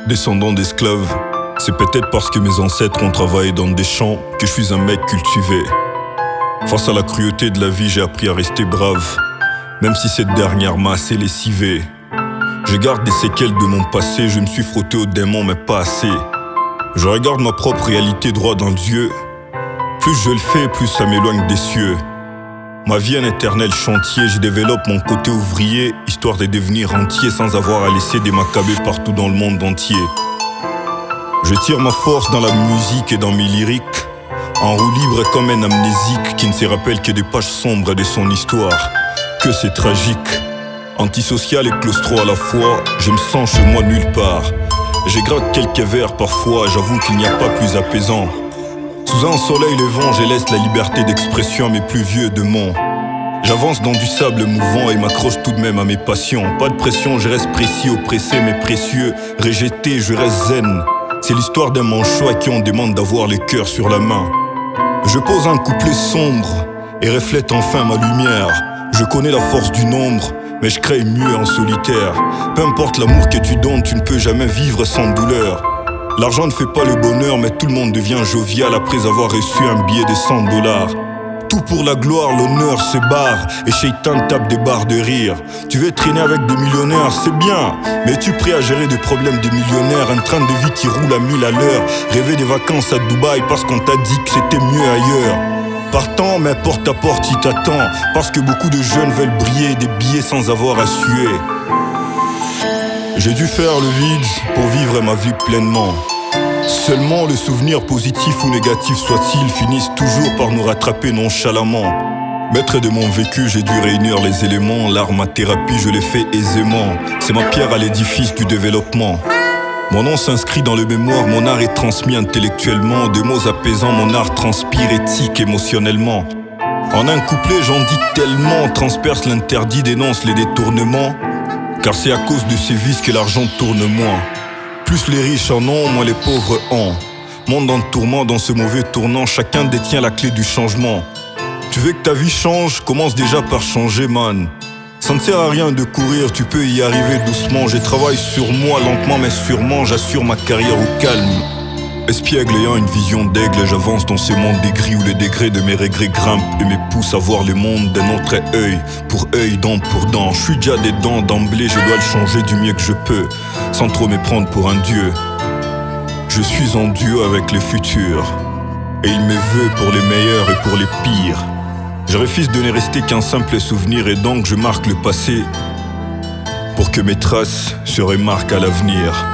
Descendant d'esclaves, c'est peut-être parce que mes ancêtres ont travaillé dans des champs que je suis un mec cultivé. Face à la cruauté de la vie, j'ai appris à rester brave, même si cette dernière m'a assez lessivé. Je garde des séquelles de mon passé, je me suis frotté aux démons mais pas assez. Je regarde ma propre réalité droit dans les yeux. Plus je le fais, plus ça m'éloigne des cieux. Ma vie est un éternel chantier, je développe mon côté ouvrier, histoire de devenir entier sans avoir à laisser des macabées partout dans le monde entier. Je tire ma force dans la musique et dans mes lyriques, en roue libre comme un amnésique qui ne se rappelle que des pages sombres de son histoire. Que c'est tragique, antisocial et claustro à la fois, je me sens chez moi nulle part. J'ai gratte quelques vers parfois, j'avoue qu'il n'y a pas plus apaisant. Sous un soleil levant, je laisse la liberté d'expression à mes plus vieux démons. J'avance dans du sable mouvant et m'accroche tout de même à mes passions. Pas de pression, je reste précis, oppressé mais précieux. Rejeté, je reste zen. C'est l'histoire d'un manchot à qui on demande d'avoir le cœur sur la main. Je pose un couplet sombre et reflète enfin ma lumière. Je connais la force du nombre, mais je crée mieux en solitaire. Peu importe l'amour que tu donnes, tu ne peux jamais vivre sans douleur. L'argent ne fait pas le bonheur, mais tout le monde devient jovial après avoir reçu un billet de $100. Tout pour la gloire, l'honneur se barre et Shaitan tape des barres de rire. Tu veux traîner avec des millionnaires, c'est bien, mais es-tu prêt à gérer des problèmes de millionnaires? Un train de vie qui roule à 1000 à l'heure. Rêver des vacances à Dubaï parce qu'on t'a dit que c'était mieux ailleurs. Partant, mais porte à porte il t'attend, parce que beaucoup de jeunes veulent briller, des billets sans avoir à suer. J'ai dû faire le vide pour vivre ma vie pleinement. Seulement le souvenir positif ou négatif soit-il finissent toujours par nous rattraper nonchalamment. Maître de mon vécu, j'ai dû réunir les éléments. L'art, ma thérapie, je l'ai fait aisément. C'est ma pierre à l'édifice du développement. Mon nom s'inscrit dans le mémoire, mon art est transmis intellectuellement. De mots apaisants, mon art transpire éthique émotionnellement. En un couplet, j'en dis tellement, transperce l'interdit, dénonce les détournements. Car c'est à cause de ces vices que l'argent tourne moins. Plus les riches en ont, moins les pauvres ont. Monde dans le tourment, dans ce mauvais tournant, chacun détient la clé du changement. Tu veux que ta vie change, commence déjà par changer, man. Ça ne sert à rien de courir, tu peux y arriver doucement. Je travaille sur moi, lentement mais sûrement, j'assure ma carrière au calme. Espiègle ayant une vision d'aigle, j'avance dans ces mondes des gris où les degrés de mes regrets grimpent et me poussent à voir le monde d'un autre œil, pour œil, dent pour dent. Je suis déjà dedans d'emblée, je dois le changer du mieux que je peux, sans trop me prendre pour un dieu. Je suis en duo avec le futur, et il me veut pour les meilleurs et pour les pires. Je refuse de ne rester qu'un simple souvenir et donc je marque le passé pour que mes traces se remarquent à l'avenir.